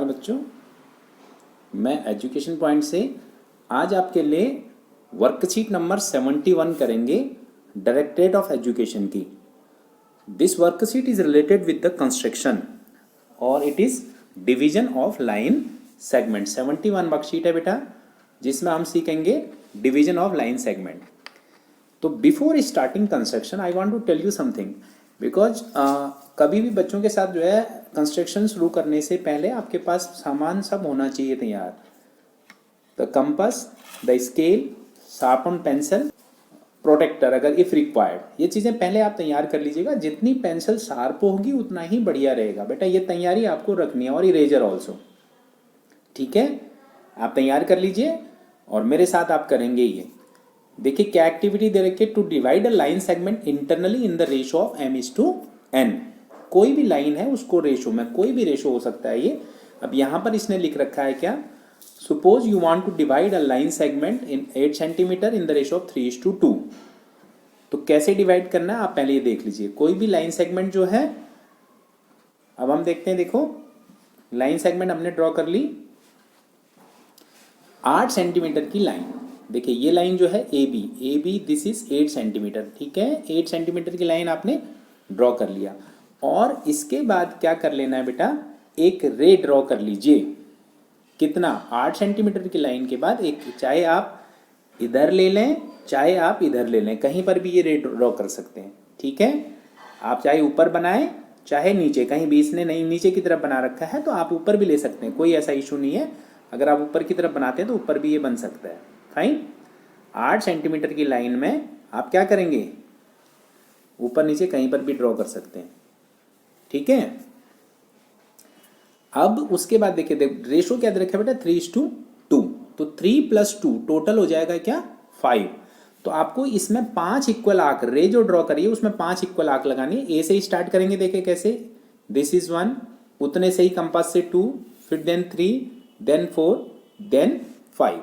नमस्कार बच्चों, मैं एजुकेशन पॉइंट से आज आपके लिए वर्कशीट नंबर 71 करेंगे डायरेक्टरेट ऑफ एजुकेशन की। This worksheet is related with the construction और it is division of line segment. 71 worksheet है बेटा, जिसमें हम सीखेंगे डिवीजन ऑफ लाइन सेगमेंट। तो before starting construction I want to tell you something, because कभी भी बच्चों के साथ जो है कंस्ट्रक्शन शुरू करने से पहले आपके पास सामान सब होना चाहिए तैयार। The compass, the scale, sharpen pencil, protractor अगर इफ रिक्वायर्ड, ये चीज़ें पहले आप तैयार कर लीजिएगा। जितनी पेंसिल शार्प होगी उतना ही बढ़िया रहेगा बेटा, ये तैयारी आपको रखनी है। और इरेजर ऑल्सो, ठीक है, आप तैयार कर लीजिए और मेरे साथ आप करेंगे ये। देखिए क्या एक्टिविटी दे रखी है, to divide a line segment internally in the ratio of m/n। कोई भी लाइन है उसको रेशो में, कोई भी रेशो हो सकता है ये। अब यहाँ पर इसने लिख रखा है क्या, suppose you want to divide a line segment in 8 centimetre in the ratio of 3:2। तो कैसे डिवाइड करना है आप पहले ये देख लीजिए। कोई भी लाइन सेगमेंट जो है, अब हम देखते हैं। देखो लाइन सेगमेंट हमने ड्रॉ कर ली 8 सेंटीमीटर की लाइन। देखिए ये लाइन जो है A B this is 8 centimetre, ठीक है। 8 सेंटीमीटर की लाइन आपने ड्रॉ कर लिया और इसके बाद क्या कर लेना है बेटा, एक रे ड्रॉ कर लीजिए। कितना, 8 सेंटीमीटर की लाइन के बाद एक, चाहे आप इधर ले लें चाहे आप इधर ले लें, कहीं पर भी ये रे ड्रॉ कर सकते हैं, ठीक है। आप चाहे ऊपर बनाएं चाहे नीचे, कहीं भी इसने नहीं नीचे की तरफ बना रखा है तो आप ऊपर भी ले सकते हैं, कोई ऐसा इशू नहीं है। अगर आप ऊपर की तरफ बनाते हैं तो ऊपर भी ये बन सकता है, फाइन। 8 सेंटीमीटर की लाइन में आप क्या करेंगे, ऊपर नीचे कहीं पर भी ड्रॉ कर सकते हैं, ठीक है। अब उसके बाद देखिए रेशो क्या दे रखा है बेटा, 3:2। तो 3 + 2 टोटल हो जाएगा क्या, 5। तो आपको इसमें 5 इक्वल आर्क, रे जो ड्रॉ करिए उसमें 5 इक्वल आर्क लगानी है। ए से ही स्टार्ट करेंगे, देखिए कैसे, दिस इज 1, उतने से ही कंपास से 2, फिर देन 3, देन 4, देन 5।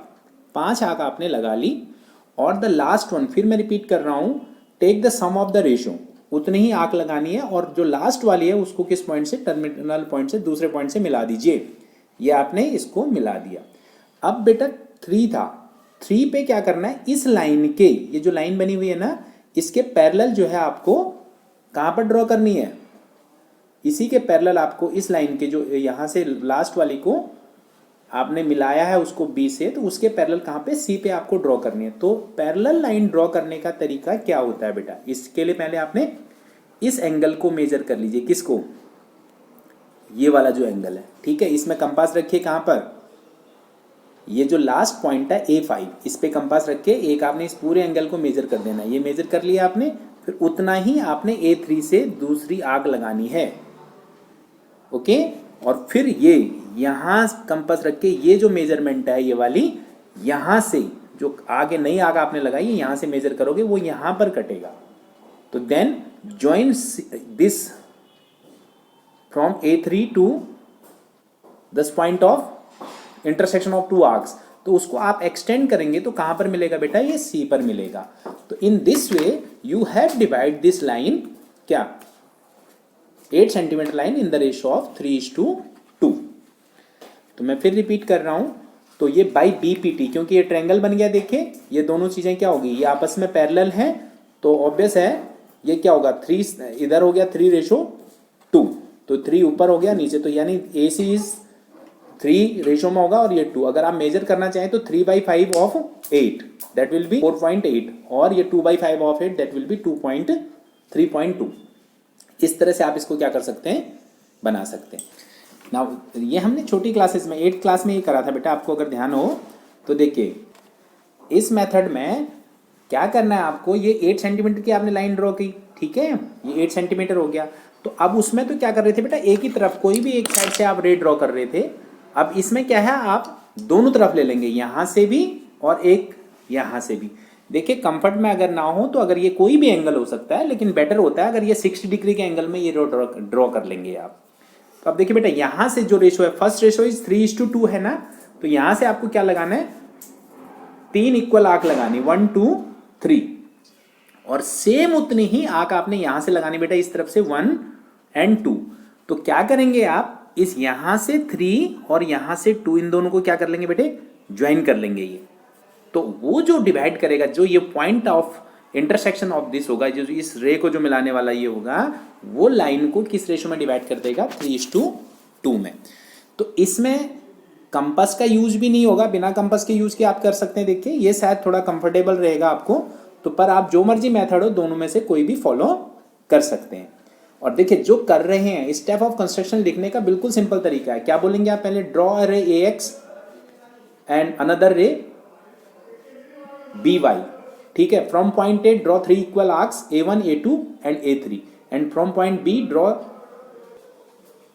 5 आर्क आपने लगा ली। और द लास्ट वन, फिर मैं रिपीट कर रहा हूं, take the sum of the ratio, उतनी ही आंक लगानी है। और जो लास्ट वाली है उसको किस पॉइंट से, टर्मिनल पॉइंट से दूसरे पॉइंट से मिला दीजिए। ये आपने इसको मिला दिया। अब बेटा 3 था, 3 पे क्या करना है, इस लाइन के, ये जो लाइन बनी हुई है ना, इसके पैरेलल जो है आपको कहां पर ड्रॉ करनी है, इसी के पैरेलल आपको इस लाइन के, जो यहां से लास्ट वाली को आपने मिलाया है उसको बी से, तो उसके पैरेलल कहाँ पे, सी पे आपको ड्रॉ करनी है। तो पैरेलल लाइन ड्रॉ करने का तरीका क्या होता है बेटा, इसके लिए पहले आपने इस एंगल को मेजर कर लीजिए। किसको, ये वाला जो एंगल है, ठीक है। इसमें कंपास रखिए कहाँ पर, ये जो लास्ट पॉइंट है A5, इस पे कंपास रख के एक आपने इस पूरे एंगल को मेजर कर देना है। ये मेजर कर लिया आपने, फिर उतना ही आपने A3 से दूसरी आग लगानी है, ओके। और फिर ये यहाँ कंपास रख के ये जो मेजरमेंट है ये वाली, यहाँ से जो आगे नई आग आपने लगाई है यहाँ से मेजर करोगे, वो यहाँ पर कटेगा। तो then join this from A3 to this point of intersection of 2 arcs. तो उसको आप एक्सटेंड करेंगे तो कहाँ पर मिलेगा बेटा, ये C पर मिलेगा। तो in this way you have divide this line, क्या, 8 centimetre line in the ratio of 3:2। तो मैं फिर रिपीट कर रहा हूं, तो ये बाई BPT, क्योंकि ये ट्रायंगल बन गया। देखिए ये दोनों चीजें क्या होगी, ये आपस में पैरेलल हैं, तो ऑब्वियस है ये क्या होगा, 3 इधर हो गया 3:2, तो 3 ऊपर हो गया नीचे, तो यानी AC इज 3 रेशो में होगा और ये 2। अगर आप मेजर करना चाहें तो 3/5 ऑफ 8 दैट विल बी 4.8, और ये 2/5 ऑफ 8 दैट विल बी 3.2। इस तरह से आप इसको क्या कर सकते हैं, बना सकते हैं। नाउ ये हमने छोटी क्लासेस में 8th क्लास में ये करा था बेटा, आपको अगर ध्यान हो तो देखिए इस मेथड में क्या करना है आपको, ये 8 सेंटीमीटर की आपने लाइन ड्रॉ की, ठीक है, ये 8 सेंटीमीटर हो गया। तो अब उसमें तो क्या कर रहे थे बेटा, एक ही तरफ, कोई भी एक साइड से आप रे ड्रॉ कर रहे थे। अब इसमें क्या है, आप दोनों तरफ ले लेंगे, यहां से भी और एक यहां से भी। देखिए कंफर्ट में अगर ना हो तो अगर ये कोई भी एंगल हो सकता है, लेकिन बेटर होता है अगर ये 60 डिग्री के एंगल में ये ड्रॉ कर लेंगे आप। तो अब देखिए बेटा यहां से जो रेशो है, फर्स्ट रेशो इज 3:2 है ना, तो यहां से आपको क्या लगाना है, 3 इक्वल आर्क लगानी, 1 2 3, और सेम उतनी ही आर्क आपने यहां से लगानी बेटा इस तरफ से 1 और 2। तो क्या करेंगे आप, इस यहां से 3 और यहां से 2 इन दोनों को क्या कर लेंगे बेटे, ज्वाइन कर लेंगे ये। तो वो जो डिवाइड करेगा, जो ये point of intersection of this होगा, जो इस रे को जो मिलाने वाला ये होगा, वो लाइन को किस रेशो में डिवाइड कर देगा, 3:2 में। तो इसमें कंपास का यूज भी नहीं होगा, बिना कंपास के यूज के आप कर सकते हैं। देखिए ये शायद थोड़ा कंफर्टेबल रहेगा आपको, तो पर आप जो मर्जी मेथड हो दोनों में से कोई भी फॉलो कर सकते हैं। और देखिए जो कर रहे हैं, स्टेप ऑफ कंस्ट्रक्शन लिखने का बिल्कुल सिंपल तरीका है। क्या बोलेंगे आप, पहले ड्रॉ अ रे AX एंड अनदर रे BY, ठीक है। From point A draw 3 equal arcs A1 A2 and A3, and from point B draw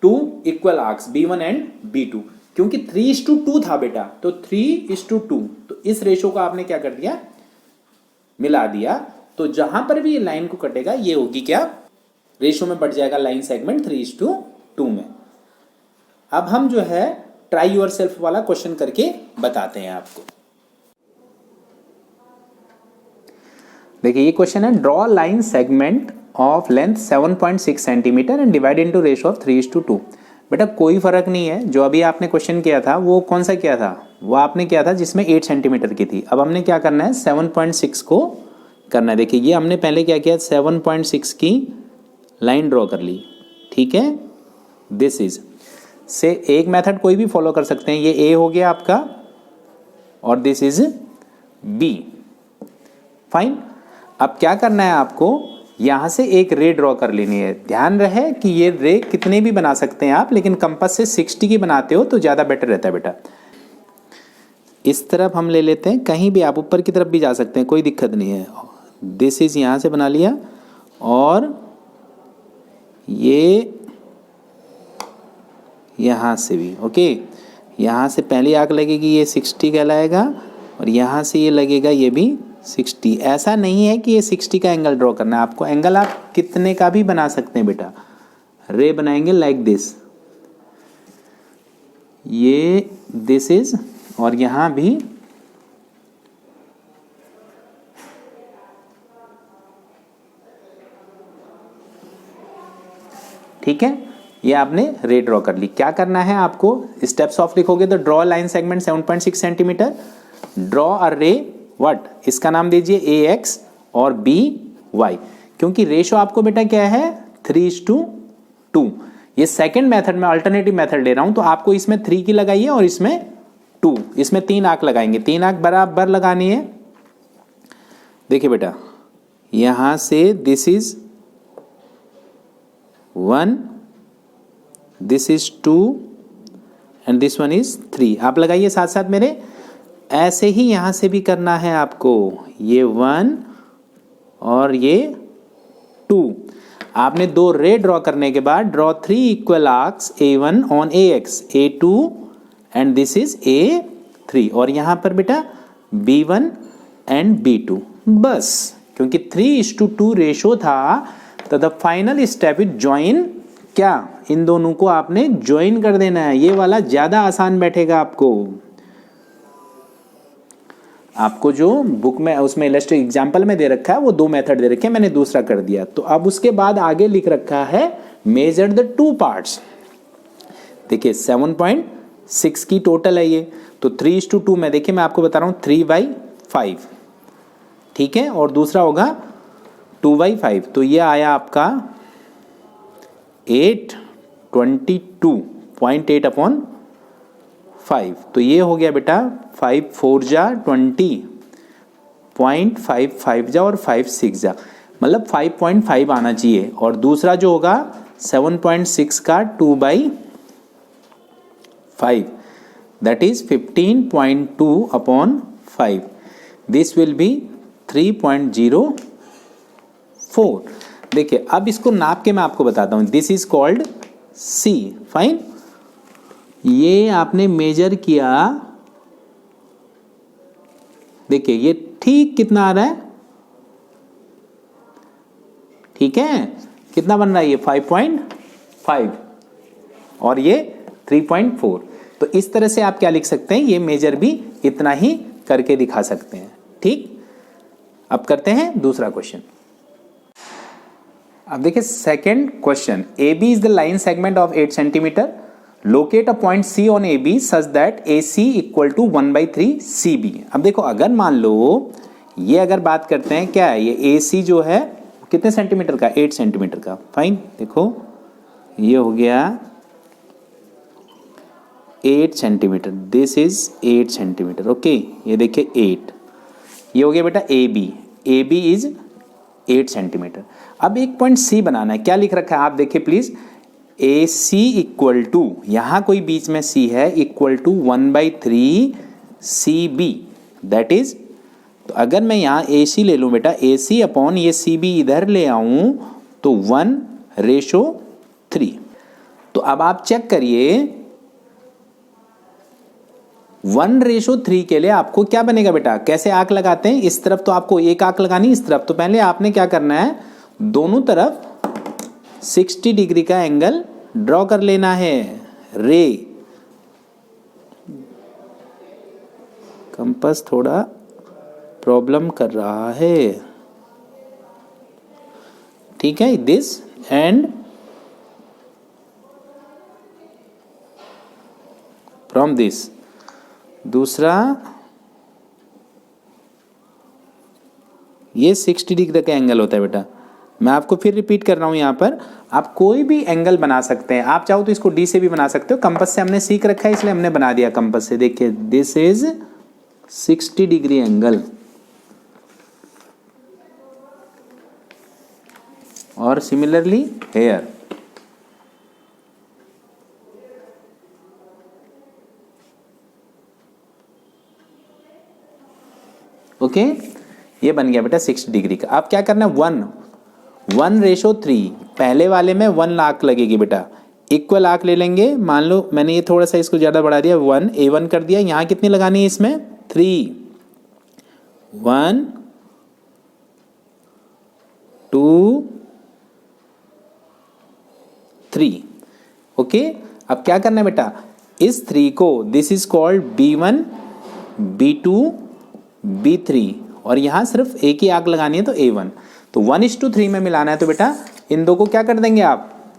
2 equal arcs B1 and B2। क्योंकि 3:2 था बेटा, तो 3:2, तो इस रेशो को आपने क्या कर दिया, मिला दिया। तो जहां पर भी ये लाइन को कटेगा ये होगी क्या, रेशो में बढ़ जाएगा लाइन सेगमेंट 3:2 में। अब हम जो है ट्राई योर सेल्फ वाला क्वेश्चन करके बताते हैं आपको। देखिए ये क्वेश्चन है, draw line segment of length 7.6 centimetre and divide into ratio of 3:2। बेटा कोई फर्क नहीं है, जो अभी आपने क्वेश्चन किया था वो कौन सा किया था, वो आपने किया था जिसमें 8 सेंटीमीटर की थी। अब हमने क्या करना है, 7.6 को करना है। देखिए ये हमने पहले क्या किया, 7.6 की लाइन ड्रॉ कर ली, ठीक है। दिस इज से एक मेथड कोई भी फॉलो कर सकते हैं, ये A हो गया आपका और दिस इज B, फाइन। अब क्या करना है आपको, यहां से एक रे ड्रॉ कर लेनी है। ध्यान रहे कि ये रे कितने भी बना सकते हैं आप, लेकिन कंपास से 60 की बनाते हो तो ज़्यादा बेटर रहता है बेटा। इस तरफ हम ले लेते हैं, कहीं भी आप ऊपर की तरफ भी जा सकते हैं, कोई दिक्कत नहीं है। दिस इज यहाँ से बना लिया और ये यहाँ से भी, ओके। यहाँ से पहली आंख लगेगी, ये 60 कहलाएगा, और यहाँ से ये लगेगा ये भी 60। ऐसा नहीं है कि ये 60 का एंगल ड्रॉ करना है आपको, एंगल आप कितने का भी बना सकते हैं बेटा। रे बनाएंगे लाइक दिस, ये दिस इज, और यहां भी ठीक है। ये आपने रे ड्रॉ कर ली। क्या करना है आपको, स्टेप्स ऑफ लिखोगे तो draw line segment 7.6 centimetre, draw a रे व्हाट, इसका नाम दीजिए AX और BY। क्योंकि रेशो आपको बेटा क्या है, 3:2। ये सेकंड मेथड में अल्टरनेटिव मेथड ले रहा हूं, तो आपको इसमें 3 की लगाइए और इसमें 2, इसमें 3 आंख लगाएंगे, 3 आंख बराबर लगानी है। देखिए बेटा यहां से this is 1, this is 2 and this one is 3। आप लगाइए साथ साथ मेरे। ऐसे ही यहां से भी करना है आपको, ये 1 और ये 2। आपने 2 रे ड्रॉ करने के बाद draw 3 equal arcs A1 on AX, A2 and this is A3, और यहां पर बेटा B1 एंड B2। बस, क्योंकि 3:2 रेशो था, तो the final step is join, क्या, इन दोनों को आपने ज्वाइन कर देना है। ये वाला ज्यादा आसान बैठेगा आपको जो बुक में उसमें इलस्ट्रेट एग्जाम्पल में दे रखा है वो 2 मेथड दे रखे हैं, मैंने दूसरा कर दिया। तो अब उसके बाद आगे लिख रखा है मेजर द 2 पार्ट्स। देखिए 7.6 की टोटल है ये, तो 3:2 में देखिए मैं आपको बता रहा हूं 3/5, ठीक है, और दूसरा होगा 2/5। तो ये आया आपका 822.8/5। तो ये हो गया बेटा 5 4 जा 20, 0.55 जा और 5 6 जा, मतलब 5.5 आना चाहिए। और दूसरा जो होगा 7.6 का 2/5, that is 15.2/5। This will be 3.04। देखिए अब इसको नाप के मैं आपको बताता हूं, this is called C, fine. ये आपने मेजर किया, देखिए ये ठीक कितना आ रहा है, ठीक है, कितना बन रहा है ये 5.5 और ये 3.4। तो इस तरह से आप क्या लिख सकते हैं, ये मेजर भी इतना ही करके दिखा सकते हैं, ठीक। अब करते हैं दूसरा क्वेश्चन। अब देखिए second question, AB is the line segment of 8 centimetre, locate a point C on A B such that A C equal to 1/3 C B. अब देखो अगर मान लो ये अगर बात करते हैं क्या है, ये ए सी जो है कितने सेंटीमीटर का, 8 सेंटीमीटर का। फाइन, देखो ये हो गया 8 centimetre, this is 8 centimetre. Okay, ये देखिए 8, ये हो गया बेटा ए बी इज 8 सेंटीमीटर। अब एक पॉइंट सी बनाना है, क्या लिख रखा है आप देखिए please, A C equal to, यहां कोई बीच में सी है, equal to 1/3 C B, that is, तो अगर मैं यहां ए सी ले लूं बेटा, ए सी अपॉन ये सी बी इधर ले आऊं तो 1/3। तो अब आप चेक करिए 1/3 के लिए आपको क्या बनेगा बेटा, कैसे आंक लगाते हैं, इस तरफ तो आपको एक आंक लगानी, इस तरफ तो पहले आपने क्या करना है, दोनों तरफ 60 डिग्री का एंगल ड्रॉ कर लेना है। रे कंपास थोड़ा प्रॉब्लम कर रहा है, ठीक है, दिस एंड फ्रॉम दिस, दूसरा ये 60 डिग्री का एंगल होता है बेटा। मैं आपको फिर रिपीट कर रहा हूं, यहां पर आप कोई भी एंगल बना सकते हैं, आप चाहो तो इसको डी से भी बना सकते हो, कंपास से हमने सीख रखा है इसलिए हमने बना दिया कंपास से। देखिए दिस इज 60 डिग्री एंगल, और सिमिलरली हेयर। ओके, ये बन गया बेटा 60 डिग्री का। अब क्या करना है, 1/3, पहले वाले में 1 आंक लगेगी बेटा, इक्वल आंक ले लेंगे। मान लो मैंने ये थोड़ा सा इसको ज्यादा बढ़ा दिया, 1 A1 कर दिया, यहां कितनी लगानी है इसमें, 3, 1 2 3। ओके, अब क्या करना है बेटा, इस 3 को, this is called B1 B2 B3, और यहां सिर्फ एक ही आग लगानी है तो A1, तो 1:3 में मिलाना है। तो बेटा इन दो को क्या कर देंगे आप,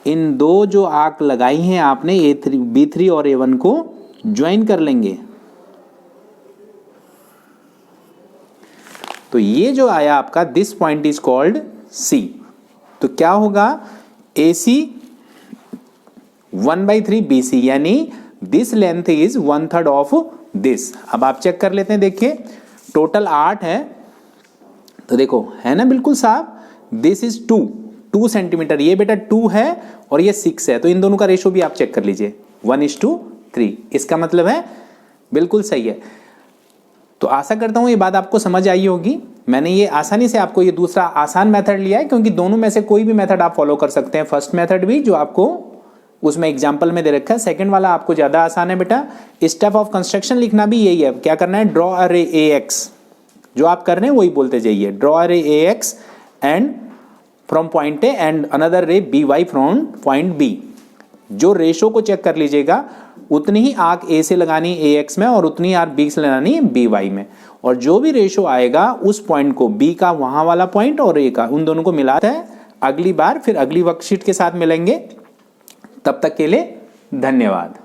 इन दो जो आग लगाई हैं आपने A3 B3 और A1 को ज्वाइन कर लेंगे। तो ये जो आया आपका, this point is called C। तो क्या होगा, AC 1/3 BC, यानी this length is 1/3 of this. अब आप चेक कर लेते हैं, देखिए टोटल 8 है, तो देखो है ना बिल्कुल साफ, दिस इज 2 सेंटीमीटर, ये बेटा 2 है और ये 6 है, तो इन दोनों का रेशो भी आप चेक कर लीजिए 1:3। इसका मतलब है बिल्कुल सही है। तो आशा करता हूं ये बात आपको समझ आई होगी। मैंने ये आसानी से आपको ये दूसरा आसान मेथड लिया है, क्योंकि दोनों में से कोई भी मेथड आप फॉलो कर सकते हैं। फर्स्ट मेथड भी जो आपको उसमें एग्जाम्पल में दे रखा है, सेकंड वाला आपको ज्यादा आसान है बेटा। स्टेप ऑफ कंस्ट्रक्शन लिखना भी यही है, क्या करना है, ड्रॉ अ रे AX, जो आप कर रहे हैं वही बोलते जाइए, ड्रॉ अ रे AX and from point A and another रे BY फ्रॉम पॉइंट B। जो रेशो को चेक कर लीजिएगा, उतनी ही आर्क A से लगानी AX में और उतनी आर्क B से लगानी BY में, और जो भी रेशो आएगा उस पॉइंट को, B का वहां वाला पॉइंट और A का, उन दोनों को मिलाता है। अगली बार फिर अगली वर्कशीट के साथ मिलेंगे, तब तक के लिए धन्यवाद।